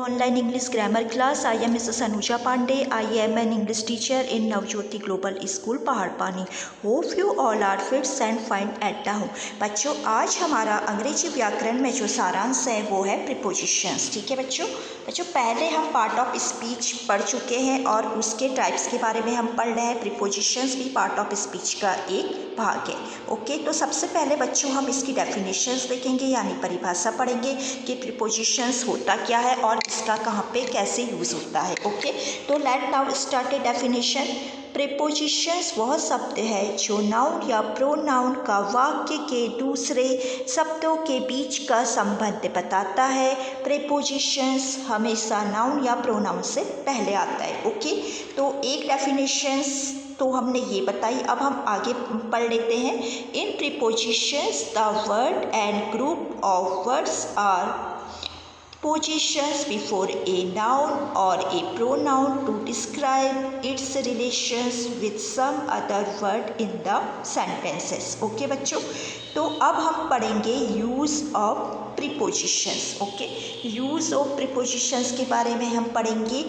online English grammar class. I am Mrs. Anuja Pandey. I am an English teacher in Navjyoti Global School, Paharpani. Hope you all are fit and fine at home. बच्चों, आज हमारा अंग्रेजी व्याकरण में जो सारांश है वो है प्रीपोजिशंस. ठीक है बच्चों. पहले हम पार्ट ऑफ स्पीच पढ़ चुके हैं और उसके टाइप्स के बारे में हम पढ़ रहे हैं. प्रीपोजिशंस भी पार्ट ऑफ स्पीच का एक भाग है. ओके, तो सबसे पहले बच्चों हम इसकी डेफिनेशंस देखेंगे यानी परिभाषा पढ़ेंगे कि प्रीपोजिशंस होता क्या है और इसका कहाँ पे कैसे यूज़ होता है. ओके, तो let now start a definition. Prepositions वह शब्द है जो नाउन या प्रोनाउन का वाक्य के दूसरे शब्दों के बीच का संबंध बताता है. प्रीपोजिशंस हमेशा नाउन या प्रोनाउन से पहले आता है. ओके, तो एक डेफिनेशंस तो हमने ये बताई. अब हम आगे पढ़ लेते हैं. In prepositions the word and group of words are positions before a noun or a pronoun to describe its relations with some other word in the sentences. Okay बच्चों, तो अब हम पढ़ेंगे use of prepositions. Okay, use of prepositions के बारे में हम पढ़ेंगे.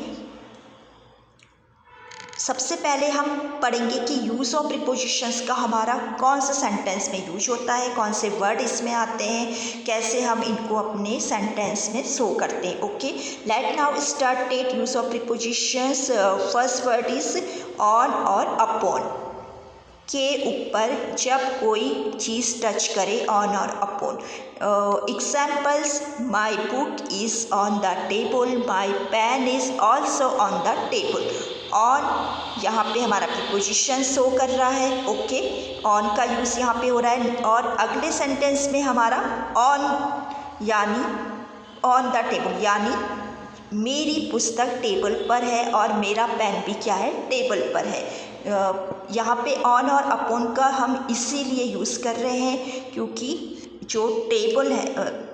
सबसे पहले हम पढ़ेंगे कि यूज़ ऑफ प्रीपोजिशंस का हमारा कौन सा सेंटेंस में यूज होता है, कौन से वर्ड इसमें आते हैं, कैसे हम इनको अपने सेंटेंस में शो करते हैं. Okay, let now start the use of prepositions. First word is on और अपॉन. के ऊपर जब कोई चीज़ टच करे, ऑन और upon. Examples, my book is on the table, my pen is also on the table. On यहाँ पे हमारा प्रीपोजिशन शो कर रहा है. ओके, ऑन का यूज़ यहाँ पे हो रहा है. और अगले सेंटेंस में हमारा ऑन यानी ऑन द टेबल यानी मेरी पुस्तक टेबल पर है और मेरा पेन भी क्या है, टेबल पर है. यहाँ पे ऑन और अपॉन का हम इसीलिए यूज़ कर रहे हैं क्योंकि जो टेबल है,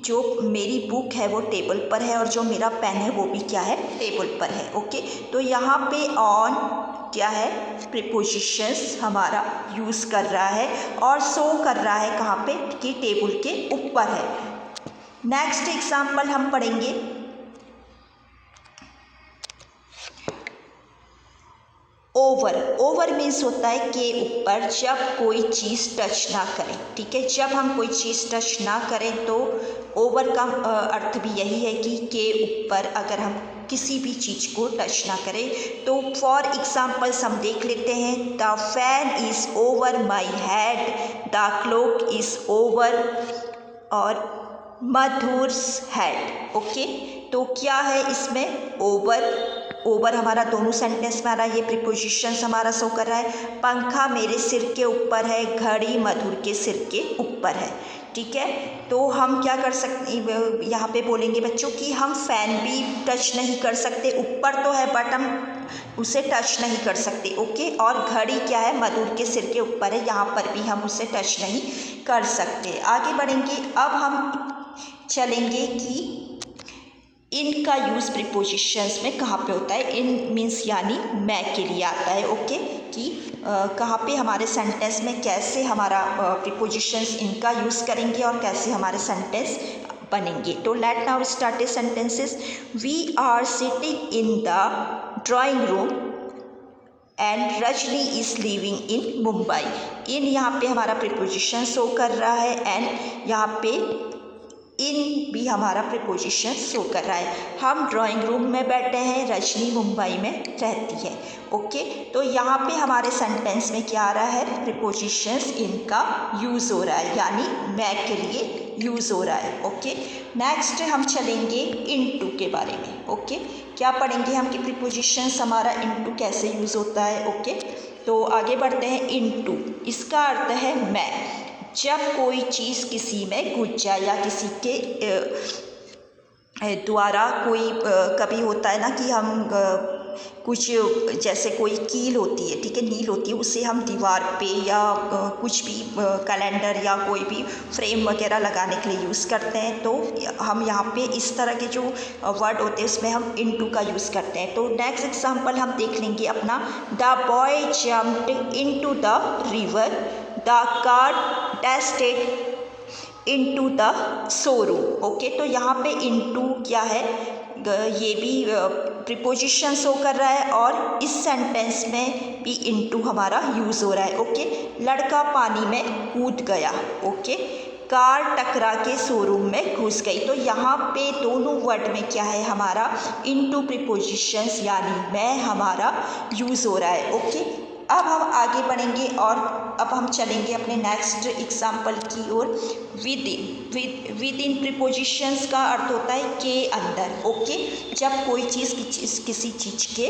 जो मेरी बुक है वो टेबल पर है और जो मेरा पेन है वो भी क्या है, टेबल पर है. ओके, तो यहाँ पे ऑन क्या है, प्रीपोजिशंस हमारा यूज़ कर रहा है और शो कर रहा है कहाँ पे, कि टेबल के ऊपर है. नेक्स्ट एग्जाम्पल हम पढ़ेंगे. ओवर. ओवर मीन्स होता है के ऊपर जब कोई चीज़ टच ना करें. ठीक है, जब हम कोई चीज़ टच ना करें तो ओवर का अर्थ भी यही है कि के ऊपर अगर हम किसी भी चीज़ को टच ना करें. तो फॉर एग्जाम्पल्स हम देख लेते हैं. The fan is over my head, the cloak is over और मधुर्स हेड. ओके, तो क्या है इसमें, ओवर. ओवर हमारा दोनों सेंटेंस में आ रहा है. ये प्रीपोजिशंस हमारा शो कर रहा है. पंखा मेरे सिर के ऊपर है, घड़ी मधुर के सिर के ऊपर है. ठीक है, तो हम क्या कर सकते यहाँ पे बोलेंगे बच्चों कि हम फ़ैन भी टच नहीं कर सकते. ऊपर तो है बट हम उसे टच नहीं कर सकते. ओके, और घड़ी क्या है, मधुर के सिर के ऊपर है, यहाँ पर भी हम उसे टच नहीं कर सकते. आगे बढ़ेंगे. अब हम चलेंगे कि इनका यूज़ प्रीपोजिशंस में कहाँ पे होता है. इन मीन्स यानी मैं के लिए आता है. ओके, कि कहाँ पे हमारे सेंटेंस में कैसे हमारा प्रीपोजिशंस इनका यूज़ करेंगे और कैसे हमारे सेंटेंस बनेंगे. तो let now start a sentences. We are sitting in the drawing room and Rajni is living in Mumbai. इन यहाँ पे हमारा प्रीपोजिशन शो कर रहा है एंड यहाँ पे इन भी हमारा प्रीपोजिशन शो कर रहा है. हम ड्राइंग रूम में बैठे हैं, रजनी मुंबई में रहती है. ओके, तो यहाँ पे हमारे सेंटेंस में क्या आ रहा है, प्रीपोजिशंस इनका यूज़ हो रहा है यानी मैं के लिए यूज़ हो रहा है. ओके, नेक्स्ट हम चलेंगे इनटू के बारे में. ओके, क्या पढ़ेंगे हम कि प्रीपोजिशंस हमारा इनटू कैसे यूज़ होता है. ओके, तो आगे बढ़ते हैं. इनटू इसका अर्थ है मैं. जब कोई चीज़ किसी में घुस जाए या किसी के द्वारा कोई कभी होता है ना कि हम कुछ जैसे कोई कील होती है, ठीक है, नील होती है, उसे हम दीवार पे या कुछ भी कैलेंडर या कोई भी फ्रेम वगैरह लगाने के लिए यूज़ करते हैं. तो हम यहाँ पे इस तरह के जो वर्ड होते हैं उसमें हम इनटू का यूज़ करते हैं. तो नेक्स्ट एग्जांपल हम देख लेंगे अपना. The boy jumped into the river, the car dashed into the showroom. Okay, तो यहाँ पे इनटू क्या है, ये भी प्रीपोजिशन शो कर रहा है और इस सेंटेंस में भी इनटू हमारा यूज़ हो रहा है। ओके, लड़का पानी में कूद गया। ओके, कार टकरा के शोरूम में घुस गई। तो यहाँ पे दोनों वर्ड में क्या है हमारा इनटू प्रीपोजिशंस यानी में हमारा यूज़ हो रहा है। ओके, अब हम आगे बढ़ेंगे और अब हम चलेंगे अपने नेक्स्ट एग्जाम्पल की ओर। विद इन प्रीपोजिशंस का अर्थ होता है के अंदर। ओके, जब कोई चीज़ किसी चीज़ के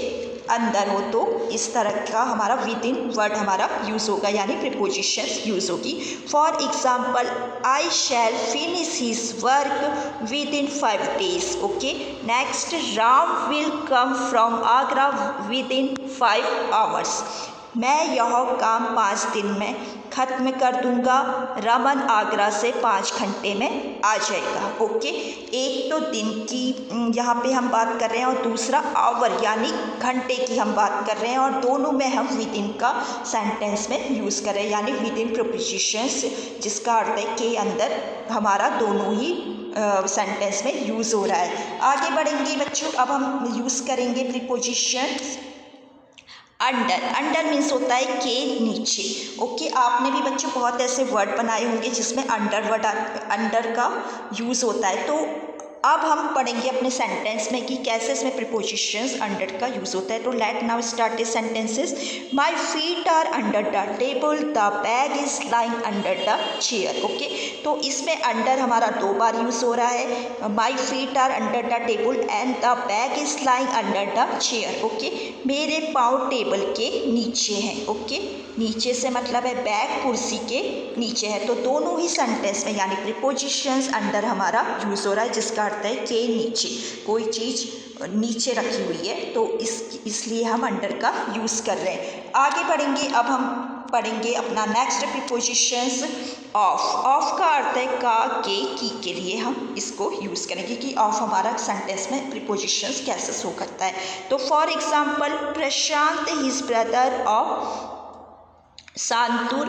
अंदर हो तो इस तरह का हमारा विद इन वर्ड हमारा यूज़ होगा यानी प्रीपोजिशंस यूज़ होगी। For example, I shall finish his work within 5 days। Okay, next, Ram will come from Agra within 5 hours। मैं यह काम 5 दिन में ख़त्म कर दूंगा, रमन आगरा से 5 घंटे में आ जाएगा। ओके, एक तो दिन की यहाँ पे हम बात कर रहे हैं और दूसरा आवर यानी घंटे की हम बात कर रहे हैं और दोनों में हम विद इन का सेंटेंस में यूज़ कर रहे हैं यानी विद इन प्रीपोजिशंस, जिसका अर्थ है के अंदर हमारा दोनों ही सेंटेंस में यूज़ हो रहा है। आगे बढ़ेंगे बच्चों, अब हम यूज़ करेंगे प्रीपोजिशंस अंडर। अंडर मीन्स होता है के नीचे। ओके, आपने भी बच्चों बहुत ऐसे वर्ड बनाए होंगे जिसमें अंडर का यूज़ होता है। तो अब हम पढ़ेंगे अपने सेंटेंस में कि कैसे इसमें प्रीपोजिशंस अंडर का यूज़ होता है। तो let now start is sentences. My feet are under the table, the bag is lying under the chair. Okay, तो इसमें अंडर हमारा 2 बार यूज़ हो रहा है। My feet are under the table and the bag is lying under the chair. Okay, मेरे पाँव table के नीचे हैं। ओके, नीचे से मतलब है बैग कुर्सी के नीचे है। तो दोनों ही सेंटेंस में यानी प्रीपोजिशंस अंडर हमारा यूज़ हो रहा है जिसका अर्थ है के नीचे, कोई चीज़ नीचे रखी हुई है तो इसलिए हम अंडर का यूज़ कर रहे हैं। आगे बढ़ेंगे, अब हम पढ़ेंगे अपना नेक्स्ट प्रीपोजिशंस ऑफ। ऑफ का अर्थ है का, के लिए हम इसको यूज़ करेंगे कि ऑफ हमारा सेंटेंस में प्रीपोजिशंस कैसे शो करता है। तो for example, Prashant his brother of Santur,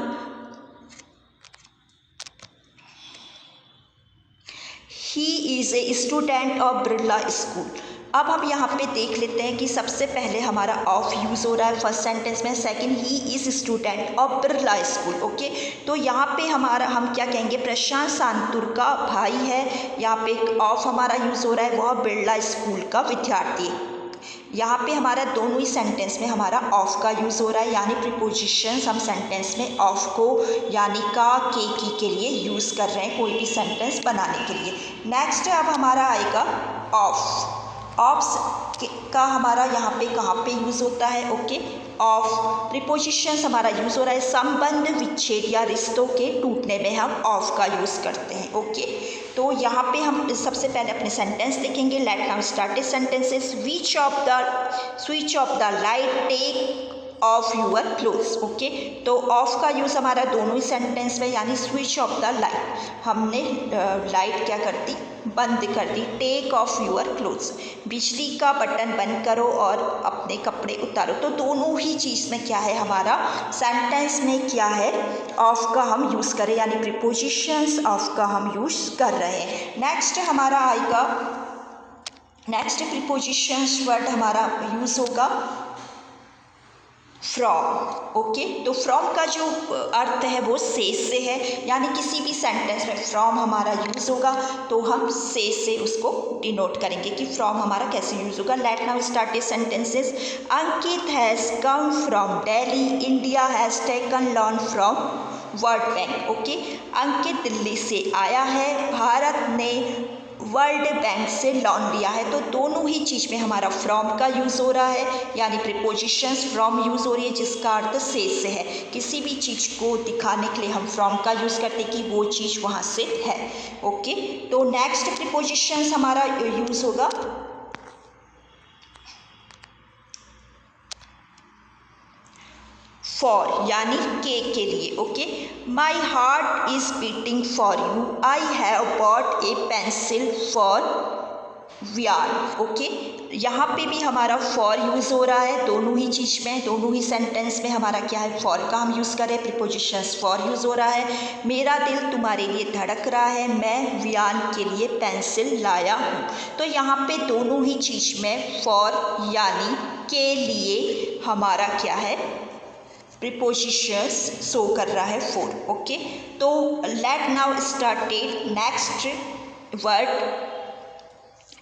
he is a student of Birla school. अब हम यहाँ पे देख लेते हैं कि सबसे पहले हमारा ऑफ यूज़ हो रहा है फर्स्ट सेंटेंस में, second he is student of Birla school. Okay, तो यहाँ पे हमारा हम क्या कहेंगे, प्रशांत सांतुर का भाई है। यहाँ पे ऑफ हमारा यूज़ हो रहा है, वह बिरला स्कूल का विद्यार्थी है। यहाँ पे हमारा दोनों ही सेंटेंस में हमारा ऑफ का यूज़ हो रहा है यानी प्रीपोजिशंस हम सेंटेंस में ऑफ को यानी का, के, की के लिए यूज़ कर रहे हैं कोई भी सेंटेंस बनाने के लिए। नेक्स्ट अब हमारा आएगा ऑफ। ऑफ का हमारा यहाँ पे कहाँ पे यूज़ होता है। ओके, ऑफ प्रीपोजिशंस हमारा यूज़ हो रहा है संबंध विच्छेद या रिश्तों के टूटने में हम ऑफ का यूज़ करते हैं। ओके, तो यहाँ पे हम सबसे पहले अपने सेंटेंस देखेंगे। Let now start sentences. Switch off the light, take off your clothes. Okay, तो ऑफ का यूज़ हमारा दोनों ही सेंटेंस में यानी स्विच ऑफ द लाइट, हमने लाइट क्या कर दी, बंद कर दी। टेक ऑफ यूअर क्लोथ्स, बिजली का बटन बंद करो और अपने कपड़े उतारो। तो दोनों ही चीज़ में क्या है हमारा सेंटेंस में क्या है, ऑफ का हम यूज़ करें यानी प्रीपोजिशंस ऑफ का हम यूज़ कर रहे हैं। नेक्स्ट हमारा आएगा, नेक्स्ट प्रीपोजिशंस वर्ड हमारा यूज़ होगा फ्रॉम। ओके, तो फ्रॉम का जो अर्थ है वो से है यानी किसी भी सेंटेंस में फ्रॉम हमारा यूज़ होगा तो हम से उसको डिनोट करेंगे कि फ्रॉम हमारा कैसे यूज़ होगा। Let now start a sentences. Ankit has come from Delhi, India has taken loan from World Bank. Okay, Ankit Delhi से आया है, भारत ने वर्ल्ड बैंक से लोन लिया है। तो दोनों ही चीज़ में हमारा फ्रॉम का यूज़ हो रहा है यानी प्रीपोजिशंस फ्रॉम यूज़ हो रही है जिसका अर्थ से है। किसी भी चीज़ को दिखाने के लिए हम फ्रॉम का यूज़ करते हैं कि वो चीज़ वहाँ से है। ओके, तो नेक्स्ट प्रीपोजिशंस हमारा यूज़ होगा फॉर यानी के लिए। Okay, my heart is beating for you, I have bought A pencil for व्यान। ओके, यहाँ पे भी हमारा फॉर यूज़ हो रहा है, दोनों ही चीज़ में, दोनों ही सेंटेंस में हमारा क्या है, फॉर का हम यूज़ करें, प्रीपोजिशंस फॉर यूज़ हो रहा है। मेरा दिल तुम्हारे लिए धड़क रहा है, मैं व्यान के लिए पेंसिल लाया हूँ। तो यहाँ पे दोनों ही चीज़ में फॉर यानी के लिए हमारा क्या है, प्रीपोजिशंस शो कर रहा है फॉर। ओके, तो let now started next word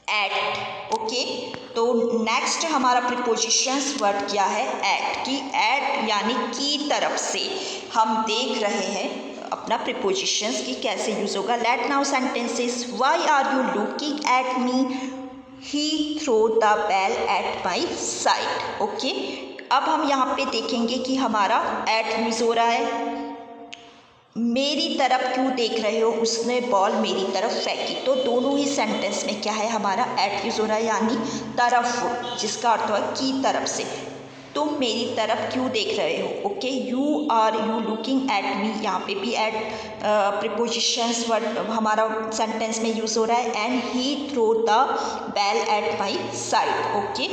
at. Okay, तो नेक्स्ट हमारा प्रीपोजिशंस वर्ड क्या है, एट की। एट यानी की तरफ से हम देख रहे हैं अपना प्रीपोजिशंस की कैसे यूज़ होगा। Let now sentences, why are you looking at me, he throw the bell at my side. Okay, अब हम यहाँ पे देखेंगे कि हमारा एट यूज़ हो रहा है। मेरी तरफ क्यों देख रहे हो, उसने बॉल मेरी तरफ फेंकी। तो दोनों ही सेंटेंस में क्या है, हमारा एट यूज़ हो रहा है, यानी तरफ, जिसका अर्थ है की तरफ से। तुम मेरी तरफ क्यों देख रहे हो। Okay, you are you looking at me, यहाँ पे भी एट प्रीपोजिशंस वर्ड हमारा सेंटेंस में यूज़ हो रहा है। And he throw the bell at my side. Okay,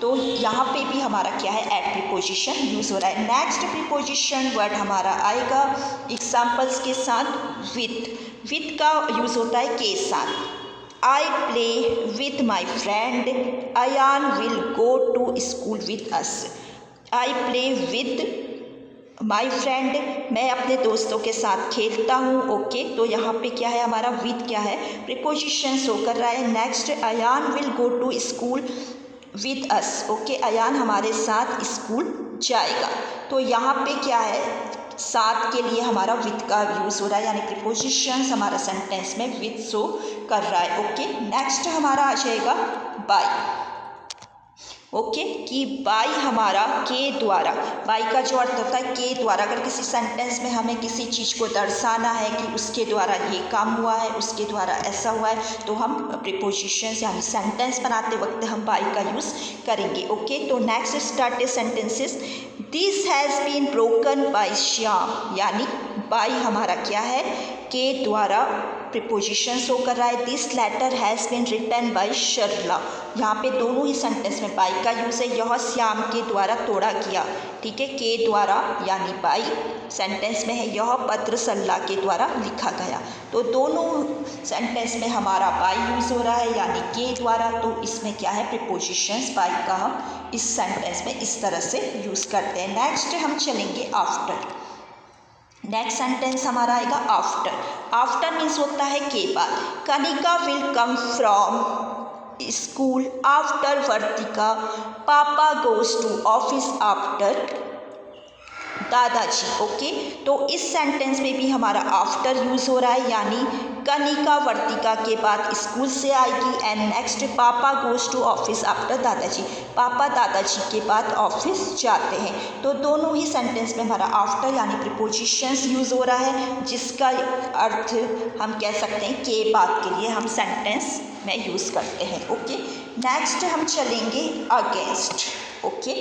तो यहाँ पे भी हमारा क्या है, एट प्रीपोजिशन यूज़ हो रहा है। नेक्स्ट प्रीपोजिशन वर्ड हमारा आएगा एग्जाम्पल्स के साथ विथ। विथ का यूज़ होता है के साथ। I play with my friend, Ayan will go to school with us. I play with my friend, मैं अपने दोस्तों के साथ खेलता हूँ। ओके, तो यहाँ पे क्या है, हमारा विथ क्या है, प्रीपोजिशन शो कर रहा है। Next, Ayan will go to school with us. Okay, Ayan हमारे साथ स्कूल जाएगा। तो यहाँ पे क्या है, साथ के लिए हमारा विथ का यूज़ हो रहा है, यानी प्रीपोजिशंस हमारा सेंटेंस में विथ शो कर रहा है। ओके, नेक्स्ट हमारा आ जाएगा बाय। ओके, कि बाय हमारा के द्वारा, बाय का जो अर्थ होता है के द्वारा। अगर किसी सेंटेंस में हमें किसी चीज़ को दर्शाना है कि उसके द्वारा ये काम हुआ है, उसके द्वारा ऐसा हुआ है, तो हम प्रीपोजिशंस यानी सेंटेंस बनाते वक्त हम बाय का यूज़ करेंगे। ओके, तो next started sentences, this has been broken by Shyam, यानी बाय हमारा क्या है, के द्वारा प्रीपोजिशन शो कर रहा है। This letter has been written by Sarla, यहाँ पे दोनों ही सेंटेंस में बाय का यूज़ है। यह श्याम के द्वारा तोड़ा गया, ठीक है, के द्वारा यानी बाय सेंटेंस में है। यह पत्र सरला के द्वारा लिखा गया, तो दोनों सेंटेंस में हमारा बाय यूज़ हो रहा है, यानी के द्वारा। तो इसमें क्या है, प्रीपोजिशंस बाय का हम इस सेंटेंस में इस तरह से यूज़ करते हैं। नेक्स्ट हम चलेंगे आफ्टर। नेक्स्ट सेंटेंस हमारा आएगा आफ्टर। आफ्टर मीन्स होता है के बाद। Kanika will come from school after Vartika, papa goes to office after दादाजी। ओके, तो इस सेंटेंस में भी हमारा आफ्टर यूज़ हो रहा है, यानी कनिका वर्तिका के बाद स्कूल से आएगी। एंड नेक्स्ट, पापा गोज टू ऑफिस आफ्टर दादाजी, पापा दादाजी के बाद ऑफिस जाते हैं। तो दोनों ही सेंटेंस में हमारा आफ्टर यानी प्रीपोजिशंस यूज़ हो रहा है, जिसका अर्थ हम कह सकते हैं के बाद के लिए हम सेंटेंस में यूज़ करते हैं। ओके, नेक्स्ट हम चलेंगे अगेंस्ट। ओके,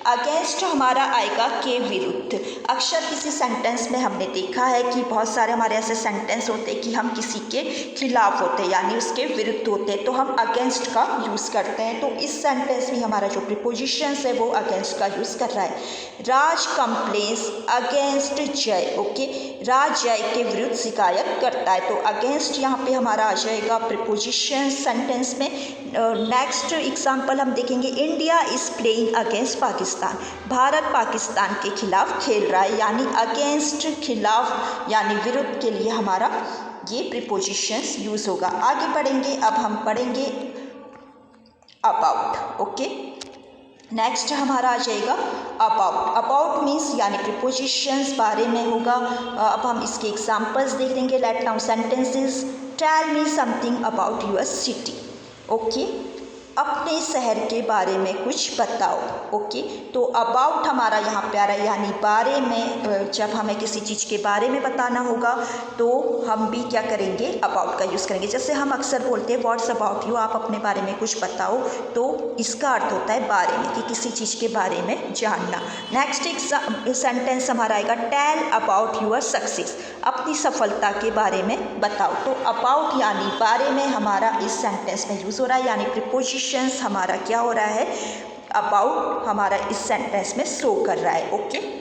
अगेंस्ट हमारा आएगा के विरुद्ध। अक्सर किसी सेंटेंस में हमने देखा है कि बहुत सारे हमारे ऐसे सेंटेंस होते हैं कि हम किसी के खिलाफ होते हैं, यानी उसके विरुद्ध होते हैं, तो हम अगेंस्ट का यूज़ करते हैं। तो इस सेंटेंस में हमारा जो प्रीपोजिशंस है वो अगेंस्ट का यूज़ कर रहा है। राज कंप्लेन्स अगेंस्ट जय। ओके, राज जय के विरुद्ध शिकायत करता है, तो अगेंस्ट यहाँ पे हमारा आ जाएगा प्रीपोजिशन सेंटेंस में। नेक्स्ट एग्जाम्पल हम देखेंगे, India is playing against Pakistan, Bharat Pakistan के खिलाफ खेल रहा है, यानी अगेंस्ट खिलाफ यानी विरुद्ध के लिए हमारा ये प्रीपोजिशंस यूज़ होगा। आगे बढ़ेंगे, अब हम पढ़ेंगे अबाउट। ओके, नेक्स्ट हमारा आ जाएगा अबाउट। अबाउट मीन्स यानी प्रीपोजिशंस बारे में होगा। अब हम इसके एग्जाम्पल्स देख लेंगे। Let now sentences, tell me something about your city. Okay, अपने शहर के बारे में कुछ बताओ। ओके, तो अबाउट हमारा यहाँ पे आ रहा है, यानी बारे में। जब हमें किसी चीज़ के बारे में बताना होगा तो हम भी क्या करेंगे, अबाउट का यूज़ करेंगे। जैसे हम अक्सर बोलते हैं व्हाट्स अबाउट यू, आप अपने बारे में कुछ बताओ, तो इसका अर्थ होता है बारे में, कि किसी चीज़ के बारे में जानना। नेक्स्ट एक सेंटेंस हमारा आएगा टेल अबाउट योर सक्सेस, अपनी सफलता के बारे में बताओ। तो अबाउट यानी बारे में हमारा इस सेंटेंस में यूज़ हो रहा है, यानी प्रीपोजिशंस हमारा क्या हो रहा है, अबाउट हमारा इस सेंटेंस में शो कर रहा है। ओके।